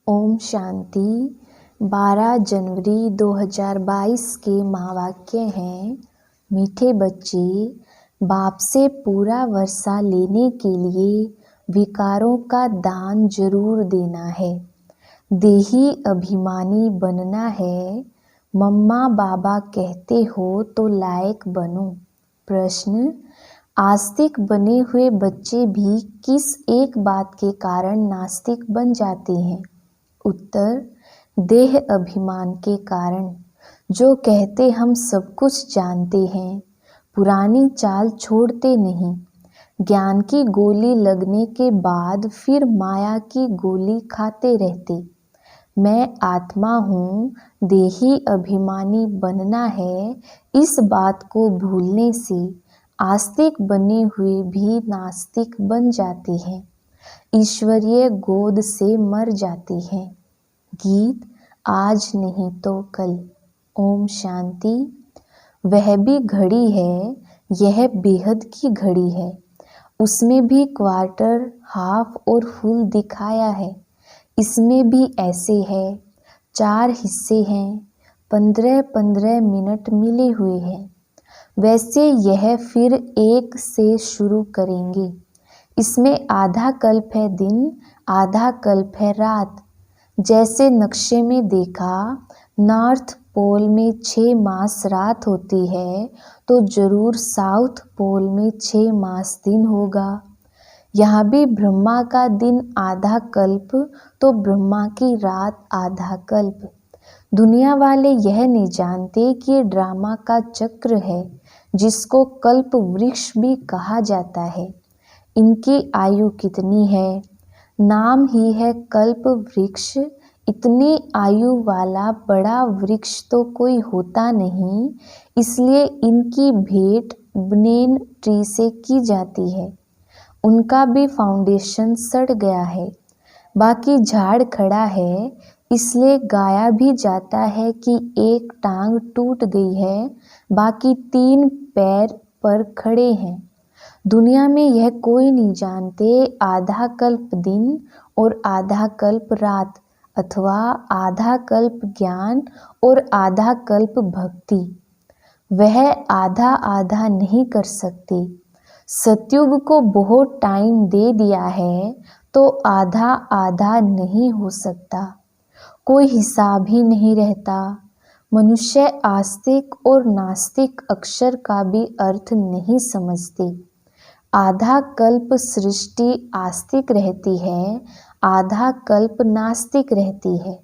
ओम शांति। 12 जनवरी 2022 के महावाक्य हैं, मीठे बच्चे, बाप से पूरा वर्षा लेने के लिए विकारों का दान जरूर देना है। देही अभिमानी बनना है। मम्मा बाबा कहते हो तो लायक बनो। प्रश्न, आस्तिक बने हुए बच्चे भी किस एक बात के कारण नास्तिक बन जाते हैं? उत्तर, देह अभिमान के कारण। जो कहते हम सब कुछ जानते हैं, पुरानी चाल छोड़ते नहीं। ज्ञान की गोली लगने के बाद फिर माया की गोली खाते रहते। मैं आत्मा हूँ, देही अभिमानी बनना है, इस बात को भूलने से आस्तिक बने हुए भी नास्तिक बन जाते हैं, ईश्वरीय गोद से मर जाते हैं। गीत, आज नहीं तो कल। ओम शांति। वह भी घड़ी है, यह बेहद की घड़ी है। उसमें भी क्वार्टर, हाफ और फुल दिखाया है। इसमें भी ऐसे है, 4 हिस्से हैं, 15-15 मिनट मिले हुए हैं। वैसे यह फिर 1 से शुरू करेंगे। इसमें आधा कल्प है दिन, आधा कल्प है रात। जैसे नक्शे में देखा, नॉर्थ पोल में 6 मास रात होती है, तो जरूर साउथ पोल में 6 मास दिन होगा। यहाँ भी ब्रह्मा का दिन आधा कल्प, तो ब्रह्मा की रात आधा कल्प। दुनिया वाले यह नहीं जानते कि ये ड्रामा का चक्र है, जिसको कल्प वृक्ष भी कहा जाता है। इनकी आयु कितनी है? नाम ही है कल्प वृक्ष। इतनी आयु वाला बड़ा वृक्ष तो कोई होता नहीं, इसलिए इनकी भेंट बनेन ट्री से की जाती है। उनका भी फाउंडेशन सड़ गया है, बाकी झाड़ खड़ा है, इसलिए गाया भी जाता है कि एक टांग टूट गई है, बाकी 3 पैर पर खड़े हैं। दुनिया में यह कोई नहीं जानते आधा कल्प दिन और आधा कल्प रात, अथवा आधा कल्प ज्ञान और आधा कल्प भक्ति। वह आधा आधा नहीं कर सकते। सतयुग को बहुत टाइम दे दिया है, तो आधा आधा नहीं हो सकता। कोई हिसाब ही नहीं रहता। मनुष्य आस्तिक और नास्तिक अक्षर का भी अर्थ नहीं समझते। आधा कल्प सृष्टि आस्तिक रहती है, आधा कल्प नास्तिक रहती है।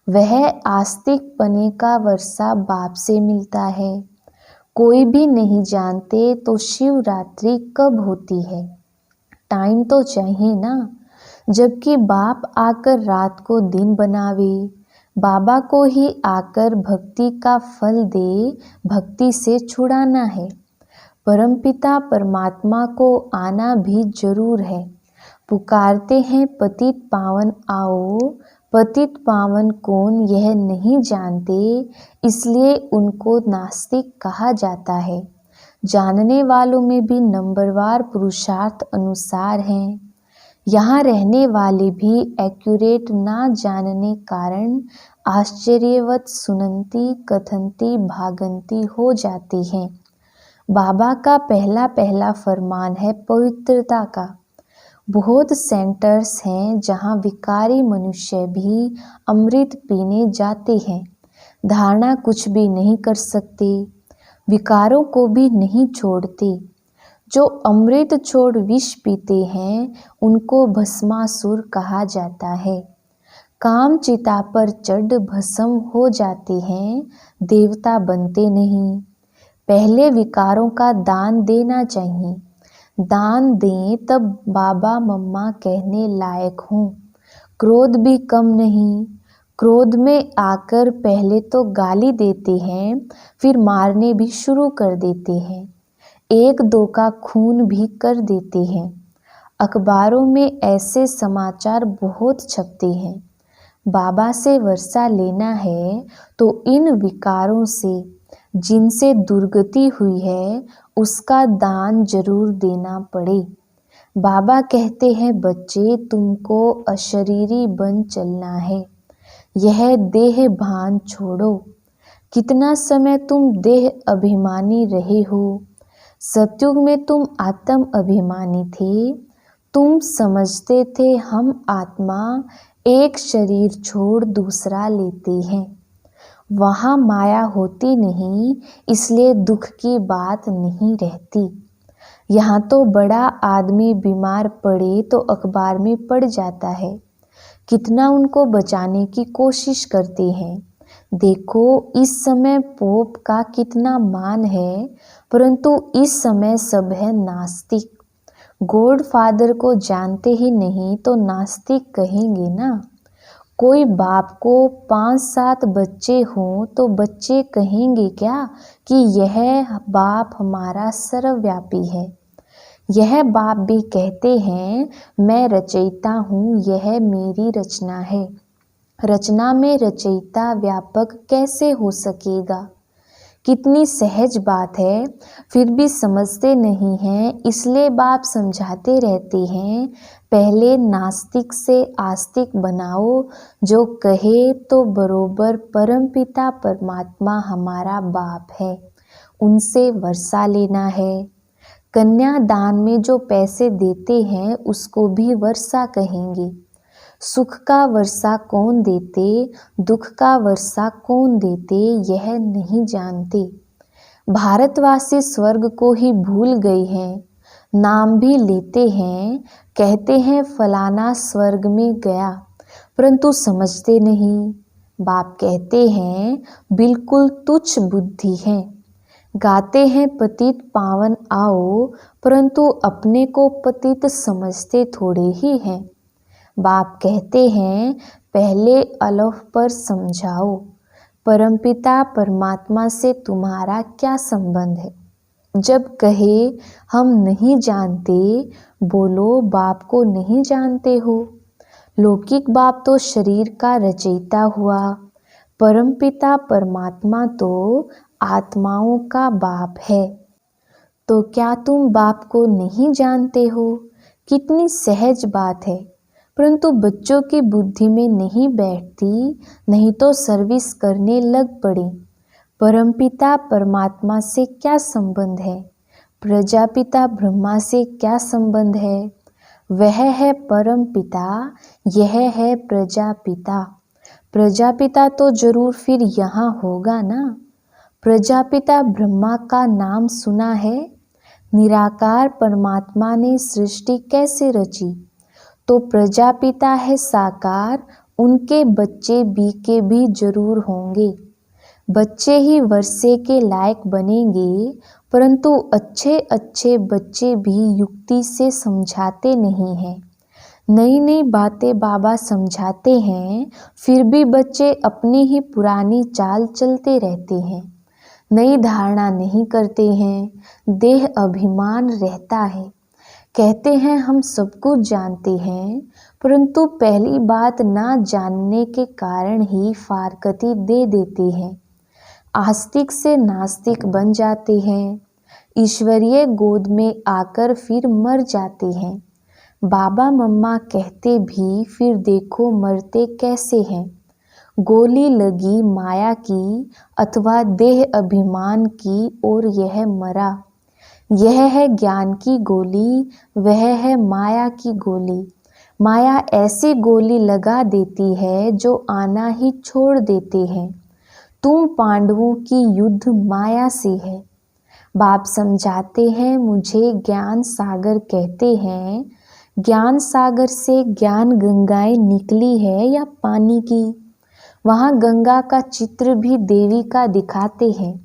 वह आस्तिक पने का वर्षा बाप से मिलता है। कोई भी नहीं जानते तो शिवरात्रि कब होती है? टाइम तो चाहिए ना, जबकि बाप आकर रात को दिन बनावे। बाबा को ही आकर भक्ति का फल दे, भक्ति से छुड़ाना है। परमपिता परमात्मा को आना भी जरूर है। पुकारते हैं पतित पावन आओ, पतित पावन कौन यह नहीं जानते, इसलिए उनको नास्तिक कहा जाता है। जानने वालों में भी नंबरवार पुरुषार्थ अनुसार हैं। यहाँ रहने वाले भी एक्यूरेट ना जानने कारण आश्चर्यवत सुनंती कथंती भागंती हो जाती हैं। बाबा का पहला पहला फरमान है पवित्रता का। बहुत सेंटर्स हैं जहाँ विकारी मनुष्य भी अमृत पीने जाते हैं। धारणा कुछ भी नहीं कर सकते, विकारों को भी नहीं छोड़ते। जो अमृत छोड़ विष पीते हैं, उनको भस्मासुर कहा जाता है। काम चिता पर चढ़ भस्म हो जाते हैं, देवता बनते नहीं। पहले विकारों का दान देना चाहिए। दान दें तब बाबा मम्मा कहने लायक हों। क्रोध भी कम नहीं। क्रोध में आकर पहले तो गाली देते हैं, फिर मारने भी शुरू कर देते हैं। 1-2 का खून भी कर देते हैं। अखबारों में ऐसे समाचार बहुत छपते हैं। बाबा से वर्षा लेना है तो इन विकारों से जिनसे दुर्गति हुई है, उसका दान जरूर देना पड़े। बाबा कहते हैं बच्चे तुमको अशरीरी बन चलना है, यह देह भान छोड़ो। कितना समय तुम देह अभिमानी रहे हो। सतयुग में तुम आत्म अभिमानी थे। तुम समझते थे हम आत्मा एक शरीर छोड़ दूसरा लेते हैं। वहाँ माया होती नहीं, इसलिए दुख की बात नहीं रहती। यहाँ तो बड़ा आदमी बीमार पड़े तो अखबार में पड़ जाता है, कितना उनको बचाने की कोशिश करते हैं। देखो इस समय पोप का कितना मान है, परंतु इस समय सब है नास्तिक। गॉड फादर को जानते ही नहीं तो नास्तिक कहेंगे ना। कोई बाप को 5-7 बच्चे हों तो बच्चे कहेंगे क्या कि यह बाप हमारा सर्वव्यापी है। यह बाप भी कहते हैं मैं रचयिता हूँ, यह मेरी रचना है। रचना में रचयिता व्यापक कैसे हो सकेगा। कितनी सहज बात है, फिर भी समझते नहीं हैं, इसलिए बाप समझाते रहते हैं पहले नास्तिक से आस्तिक बनाओ। जो कहे तो बरोबर परमपिता परमात्मा हमारा बाप है, उनसे वर्षा लेना है। कन्यादान में जो पैसे देते हैं उसको भी वर्षा कहेंगे। सुख का वर्षा कौन देते, दुख का वर्षा कौन देते, यह नहीं जानते। भारतवासी स्वर्ग को ही भूल गए हैं, नाम भी लेते हैं, कहते हैं फलाना स्वर्ग में गया, परंतु समझते नहीं। बाप कहते हैं बिल्कुल तुच्छ बुद्धि है। गाते हैं पतित पावन आओ, परंतु अपने को पतित समझते थोड़े ही हैं। बाप कहते हैं पहले अलफ पर समझाओ, परमपिता परमात्मा से तुम्हारा क्या संबंध है। जब कहे हम नहीं जानते, बोलो बाप को नहीं जानते हो। लौकिक बाप तो शरीर का रचयिता हुआ, परमपिता परमात्मा तो आत्माओं का बाप है। तो क्या तुम बाप को नहीं जानते हो। कितनी सहज बात है, परंतु बच्चों की बुद्धि में नहीं बैठती, नहीं तो सर्विस करने लग पड़े। परमपिता परमात्मा से क्या संबंध है, प्रजापिता ब्रह्मा से क्या संबंध है। वह है परमपिता, यह है प्रजापिता। प्रजापिता तो जरूर फिर यहाँ होगा ना। प्रजापिता ब्रह्मा का नाम सुना है। निराकार परमात्मा ने सृष्टि कैसे रची, तो प्रजापिता है साकार, उनके बच्चे बी के भी जरूर होंगे। बच्चे ही वर्षे के लायक बनेंगे, परंतु अच्छे अच्छे बच्चे भी युक्ति से समझाते नहीं हैं। नई नई बातें बाबा समझाते हैं, फिर भी बच्चे अपनी ही पुरानी चाल चलते रहते हैं, नई धारणा नहीं करते हैं, देह अभिमान रहता है। कहते हैं हम सब कुछ जानते हैं, परंतु पहली बात ना जानने के कारण ही फारकती दे देते हैं। आस्तिक से नास्तिक बन जाते हैं, ईश्वरीय गोद में आकर फिर मर जाते हैं। बाबा मम्मा कहते भी फिर देखो मरते कैसे हैं। गोली लगी माया की अथवा देह अभिमान की और यह मरा। यह है ज्ञान की गोली, वह है माया की गोली। माया ऐसी गोली लगा देती है जो आना ही छोड़ देते हैं। तुम पांडवों की युद्ध माया से है। बाप समझाते हैं मुझे ज्ञान सागर कहते हैं। ज्ञान सागर से ज्ञान गंगाएं निकली है या पानी की। वहाँ गंगा का चित्र भी देवी का दिखाते हैं,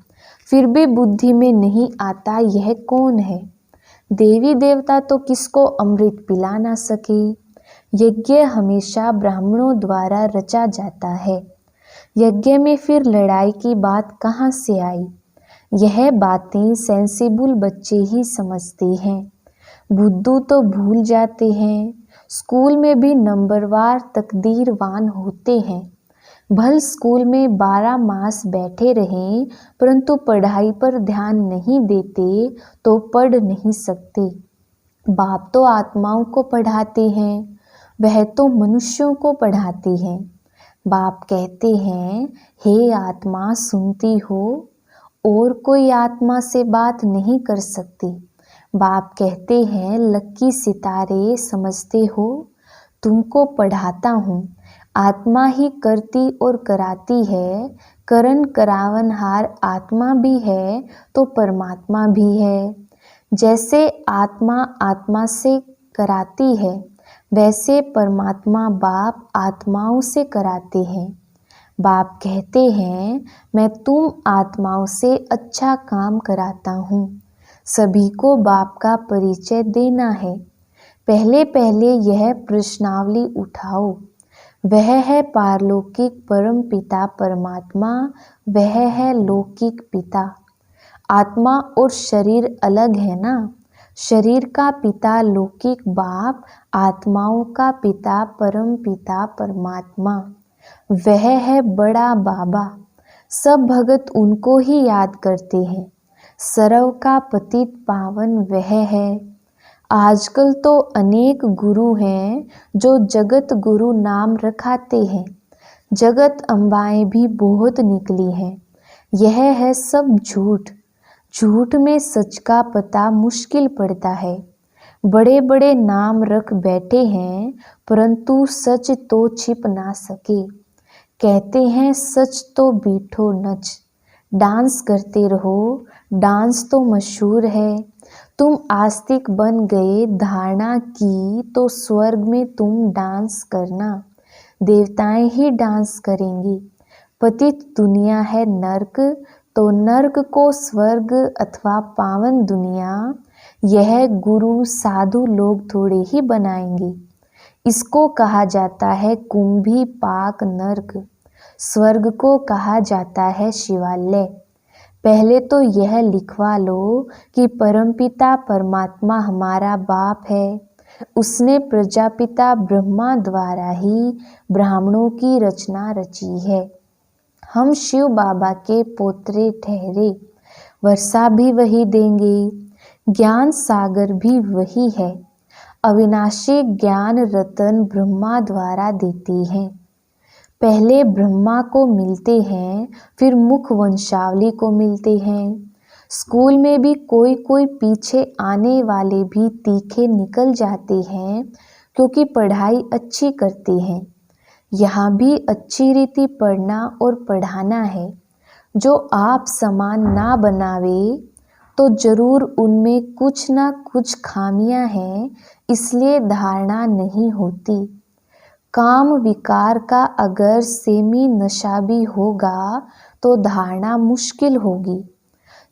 फिर भी बुद्धि में नहीं आता यह कौन है। देवी देवता तो किसको अमृत पिला ना सके। यज्ञ हमेशा ब्राह्मणों द्वारा रचा जाता है। यज्ञ में फिर लड़ाई की बात कहाँ से आई। यह बातें सेंसिबल बच्चे ही समझते हैं, बुद्धू तो भूल जाते हैं। स्कूल में भी नंबरवार तकदीरवान होते हैं। भल स्कूल में 12 मास बैठे रहें, परंतु पढ़ाई पर ध्यान नहीं देते तो पढ़ नहीं सकते। बाप तो आत्माओं को पढ़ाते हैं, वह तो मनुष्यों को पढ़ाते हैं। बाप कहते हैं, हे आत्मा सुनती हो, और कोई आत्मा से बात नहीं कर सकती। बाप कहते हैं, लक्की सितारे समझते हो, तुमको पढ़ाता हूँ। आत्मा ही करती और कराती है, करन करावनहार आत्मा भी है तो परमात्मा भी है। जैसे आत्मा आत्मा से कराती है, वैसे परमात्मा बाप आत्माओं से कराते हैं। बाप कहते हैं, मैं तुम आत्माओं से अच्छा काम कराता हूँ। सभी को बाप का परिचय देना है। पहले पहले यह प्रश्नावली उठाओ। वह है पारलौकिक परम पिता परमात्मा, वह है लौकिक पिता। आत्मा और शरीर अलग है ना। शरीर का पिता लौकिक बाप, आत्माओं का पिता परम पिता परमात्मा। वह है बड़ा बाबा। सब भगत उनको ही याद करते हैं। सर्व का पतित पावन वह है। आजकल तो अनेक गुरु हैं जो जगत गुरु नाम रखाते हैं। जगत अम्बाएं भी बहुत निकली हैं। यह है सब झूठ। झूठ में सच का पता मुश्किल पड़ता है। बड़े बड़े नाम रख बैठे हैं, परंतु सच तो छिप ना सके। कहते हैं सच तो बीठो नच। डांस करते रहो, डांस तो मशहूर है। तुम आस्तिक बन गए, धारणा की तो स्वर्ग में तुम डांस करना। देवताएं ही डांस करेंगी। पतित दुनिया है नर्क, तो नर्क को स्वर्ग अथवा पावन दुनिया यह गुरु साधु लोग थोड़े ही बनाएंगे। इसको कहा जाता है कुंभी पाक नर्क। स्वर्ग को कहा जाता है शिवालय। पहले तो यह लिखवा लो कि परमपिता परमात्मा हमारा बाप है। उसने प्रजापिता ब्रह्मा द्वारा ही ब्राह्मणों की रचना रची है। हम शिव बाबा के पोतरे ठहरे। वर्षा भी वही देंगे। ज्ञान सागर भी वही है। अविनाशी ज्ञान रतन ब्रह्मा द्वारा देते हैं। पहले ब्रह्मा को मिलते हैं, फिर मुख वंशावली को मिलते हैं। स्कूल में भी कोई कोई पीछे आने वाले भी तीखे निकल जाते हैं, क्योंकि पढ़ाई अच्छी करते हैं। यहाँ भी अच्छी रीति पढ़ना और पढ़ाना है। जो आप समान ना बनावे तो जरूर उनमें कुछ ना कुछ खामियां हैं, इसलिए धारणा नहीं होती। काम विकार का अगर सेमी नशा भी होगा तो धारणा मुश्किल होगी।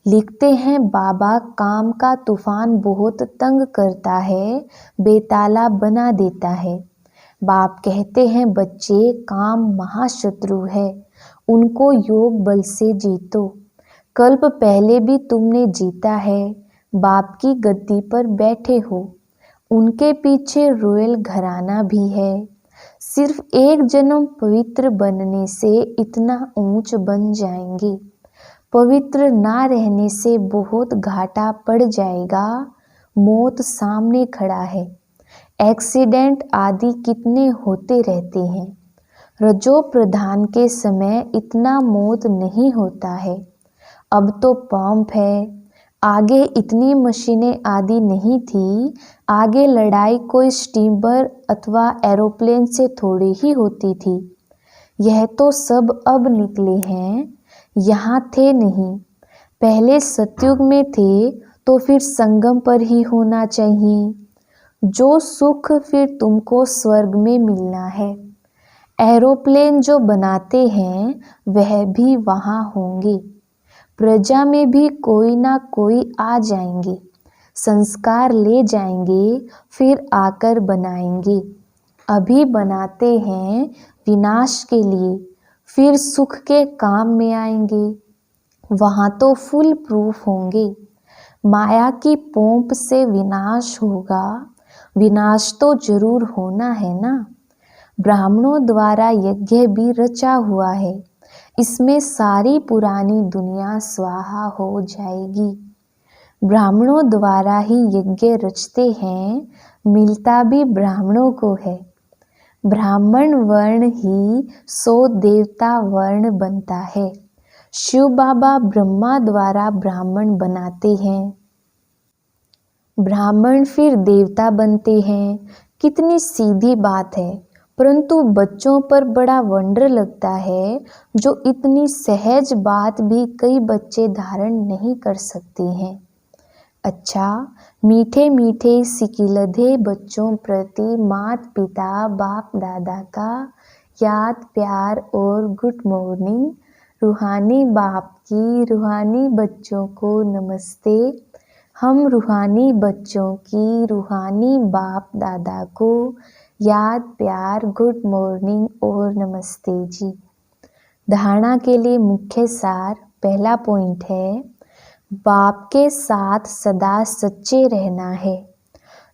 लिखते हैं बाबा काम का तूफान बहुत तंग करता है, बेताला बना देता है। बाप कहते हैं बच्चे काम महाशत्रु है, उनको योग बल से जीतो। कल्प पहले भी तुमने जीता है, बाप की गद्दी पर बैठे हो। उनके पीछे रॉयल घराना भी है। सिर्फ एक जन्म पवित्र बनने से इतना ऊंच बन जाएंगे। पवित्र ना रहने से बहुत घाटा पड़ जाएगा। मौत सामने खड़ा है। एक्सीडेंट आदि कितने होते रहते हैं। रजो प्रधान के समय इतना मौत नहीं होता है। अब तो पंप है। आगे इतनी मशीनें आदि नहीं थी। आगे लड़ाई कोई स्टीमर अथवा एरोप्लेन से थोड़ी ही होती थी। यह तो सब अब निकले हैं, यहाँ थे नहीं। पहले सतयुग में थे तो फिर संगम पर ही होना चाहिए। जो सुख फिर तुमको स्वर्ग में मिलना है। एरोप्लेन जो बनाते हैं वह भी वहाँ होंगे। प्रजा में भी कोई ना कोई आ जाएंगे, संस्कार ले जाएंगे, फिर आकर बनाएंगे। अभी बनाते हैं विनाश के लिए, फिर सुख के काम में आएंगे। वहाँ तो फुल प्रूफ होंगे। माया की पोंप से विनाश होगा। विनाश तो जरूर होना है ना। ब्राह्मणों द्वारा यज्ञ भी रचा हुआ है। इसमें सारी पुरानी दुनिया स्वाहा हो जाएगी। ब्राह्मणों द्वारा ही यज्ञ रचते हैं, मिलता भी ब्राह्मणों को है। ब्राह्मण वर्ण ही सो देवता वर्ण बनता है। शिव बाबा ब्रह्मा द्वारा ब्राह्मण बनाते हैं, ब्राह्मण फिर देवता बनते हैं। कितनी सीधी बात है, परंतु बच्चों पर बड़ा वंडर लगता है। जो इतनी सहज बात भी कई बच्चे धारण नहीं कर सकते हैं। अच्छा, मीठे मीठे सिकिलधे बच्चों प्रति माता पिता बाप दादा का याद प्यार और गुड मॉर्निंग। रूहानी बाप की रूहानी बच्चों को नमस्ते। हम रूहानी बच्चों की रूहानी बाप दादा को याद प्यार गुड मॉर्निंग और नमस्ते जी। धारणा के लिए मुख्य सार, पहला पॉइंट है, बाप के साथ सदा सच्चे रहना है।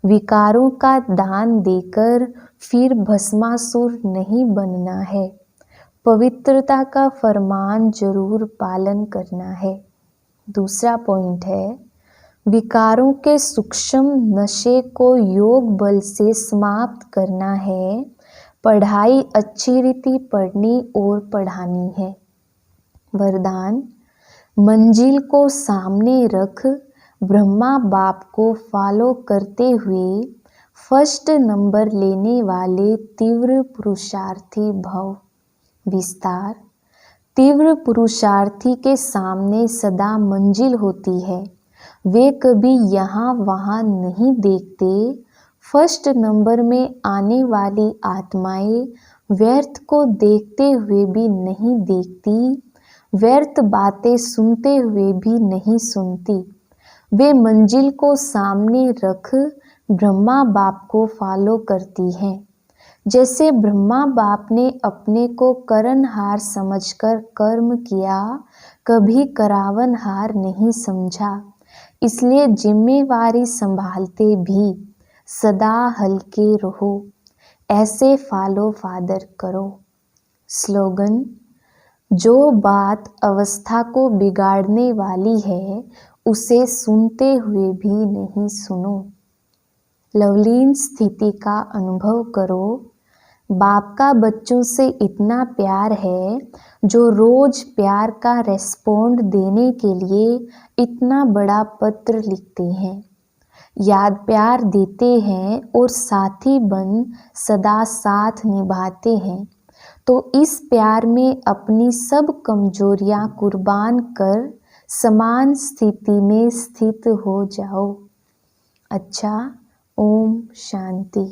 विकारों का दान देकर फिर भस्मासुर नहीं बनना है। पवित्रता का फरमान जरूर पालन करना है। दूसरा पॉइंट है, विकारों के सूक्ष्म नशे को योग बल से समाप्त करना है। पढ़ाई अच्छी रीति पढ़नी और पढ़ानी है। वरदान, मंजिल को सामने रख ब्रह्मा बाप को फॉलो करते हुए फर्स्ट नंबर लेने वाले तीव्र पुरुषार्थी भव। विस्तार, तीव्र पुरुषार्थी के सामने सदा मंजिल होती है। वे कभी यहाँ वहाँ नहीं देखते। फर्स्ट नंबर में आने वाली आत्माएं व्यर्थ को देखते हुए भी नहीं देखती, व्यर्थ बातें सुनते हुए भी नहीं सुनती। वे मंजिल को सामने रख ब्रह्मा बाप को फॉलो करती हैं। जैसे ब्रह्मा बाप ने अपने को करनहार समझकर कर्म किया, कभी करावनहार नहीं समझा। इसलिए जिम्मेवारी संभालते भी सदा हल्के रहो। ऐसे फॉलो फादर करो। स्लोगन, जो बात अवस्था को बिगाड़ने वाली है उसे सुनते हुए भी नहीं सुनो। लवलीन स्थिति का अनुभव करो। बाप का बच्चों से इतना प्यार है जो रोज प्यार का रेस्पॉन्ड देने के लिए इतना बड़ा पत्र लिखते हैं, याद प्यार देते हैं और साथी बन सदा साथ निभाते हैं। तो इस प्यार में अपनी सब कमजोरियां कुर्बान कर समान स्थिति में स्थित हो जाओ। अच्छा, ओम शांति।